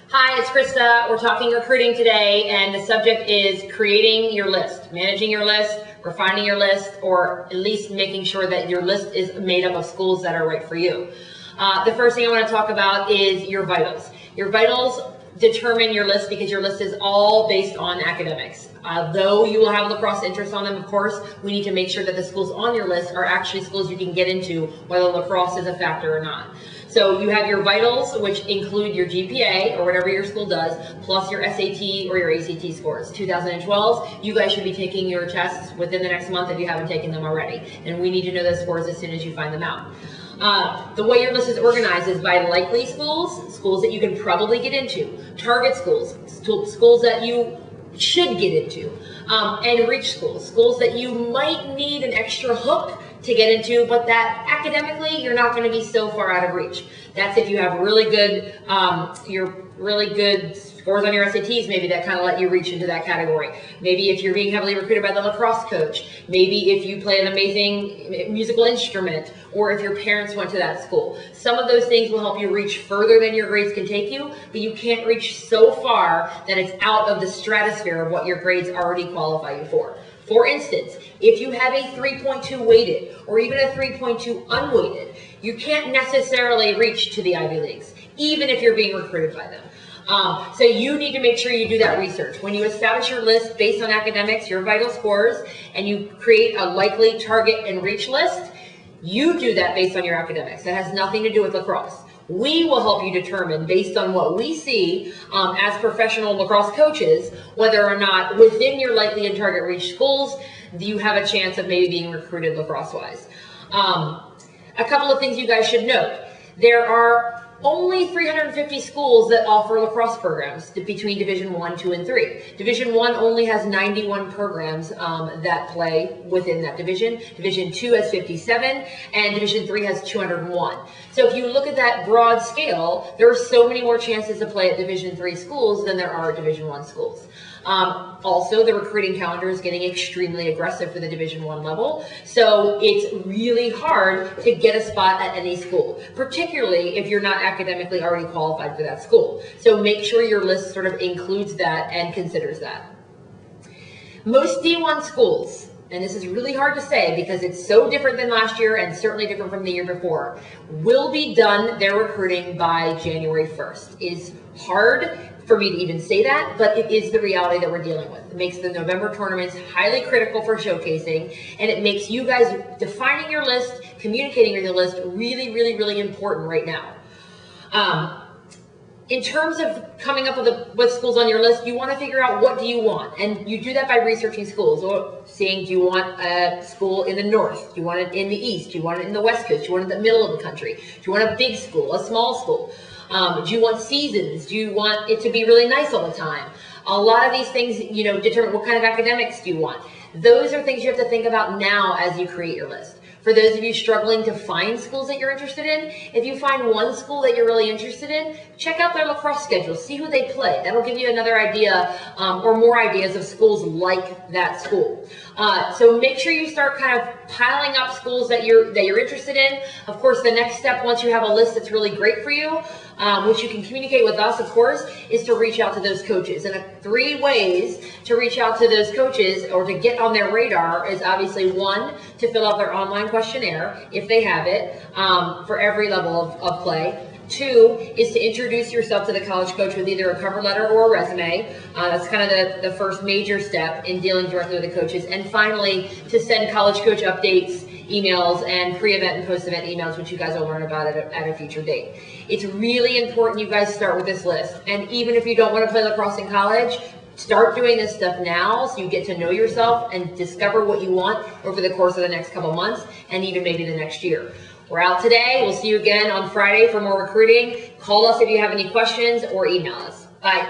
Hi, it's Krista. We're talking recruiting today, and the subject is creating your list, managing your list, refining your list, or at least making sure that your list is made up of schools that are right for you. The first thing I want to talk about is your vitals. Your vitals determine your list because your list is all based on academics. Though you will have lacrosse interest on them, of course, we need to make sure that the schools on your list are actually schools you can get into, whether lacrosse is a factor or not. So you have your vitals, which include your GPA or whatever your school does, plus your SAT or your ACT scores. 2012, you guys should be taking your tests within the next month if you haven't taken them already. And we need to know those scores as soon as you find them out. The way your list is organized is by likely schools, schools that you can probably get into, target schools, schools that you should get into, and reach schools, schools that you might need an extra hook to get into, but that academically you're not going to be so far out of reach. That's if you have really good, scores on your SATs, maybe that kind of let you reach into that category. Maybe if you're being heavily recruited by the lacrosse coach, maybe if you play an amazing musical instrument, or if your parents went to that school. Some of those things will help you reach further than your grades can take you, but you can't reach so far that it's out of the stratosphere of what your grades already qualify you for. For instance, if you have a 3.2 weighted or even a 3.2 unweighted, you can't necessarily reach to the Ivy Leagues, even if you're being recruited by them. So you need to make sure you do that research. When you establish your list based on academics, your vital scores, and you create a likely target and reach list, you do that based on your academics. That has nothing to do with lacrosse. We will help you determine, based on what we see as professional lacrosse coaches, whether or not within your likely and target reach schools, you have a chance of maybe being recruited lacrosse-wise. A couple of things you guys should note. There are only 350 schools that offer lacrosse programs between Division 1, 2, and 3. Division 1 only has 91 programs that play within that division. Division 2 has 57, and Division 3 has 201. So if you look at that broad scale, there are so many more chances to play at Division 3 schools than there are at Division 1 schools. Also, the recruiting calendar is getting extremely aggressive for the Division 1 level, so it's really hard to get a spot at any school, particularly if you're not academically already qualified for that school. So make sure your list sort of includes that and considers that. Most D1 schools, and this is really hard to say because it's so different than last year and certainly different from the year before, will be done their recruiting by January 1st. It's hard for me to even say that, but it is the reality that we're dealing with. It makes the November tournaments highly critical for showcasing, and it makes you guys defining your list, communicating your list really, really, really important right now. In terms of coming up with schools on your list, you want to figure out what do you want, and you do that by researching schools, or seeing, do you want a school in the north, do you want it in the east, do you want it in the west coast, do you want it in the middle of the country, do you want a big school, a small school? Do you want seasons? Do you want it to be really nice all the time? A lot of these things, determine what kind of academics do you want. Those are things you have to think about now as you create your list. For those of you struggling to find schools that you're interested in, if you find one school that you're really interested in, check out their lacrosse schedule, see who they play. That'll give you another idea or more ideas of schools like that school. So make sure you start kind of piling up schools that you're interested in. Of course, the next step, once you have a list that's really great for you, which you can communicate with us, of course, is to reach out to those coaches. And 3 ways to reach out to those coaches or to get on their radar is obviously 1, to fill out their online questionnaire, if they have it, for every level of play. 2 is to introduce yourself to the college coach with either a cover letter or a resume. That's kind of the first major step in dealing directly with the coaches. And finally, to send college coach updates, emails, and pre-event and post-event emails, which you guys will learn about at a future date. It's really important you guys start with this list. And even if you don't want to play lacrosse in college, start doing this stuff now so you get to know yourself and discover what you want over the course of the next couple months and even maybe the next year. We're out today. We'll see you again on Friday for more recruiting. Call us if you have any questions or email us. Bye.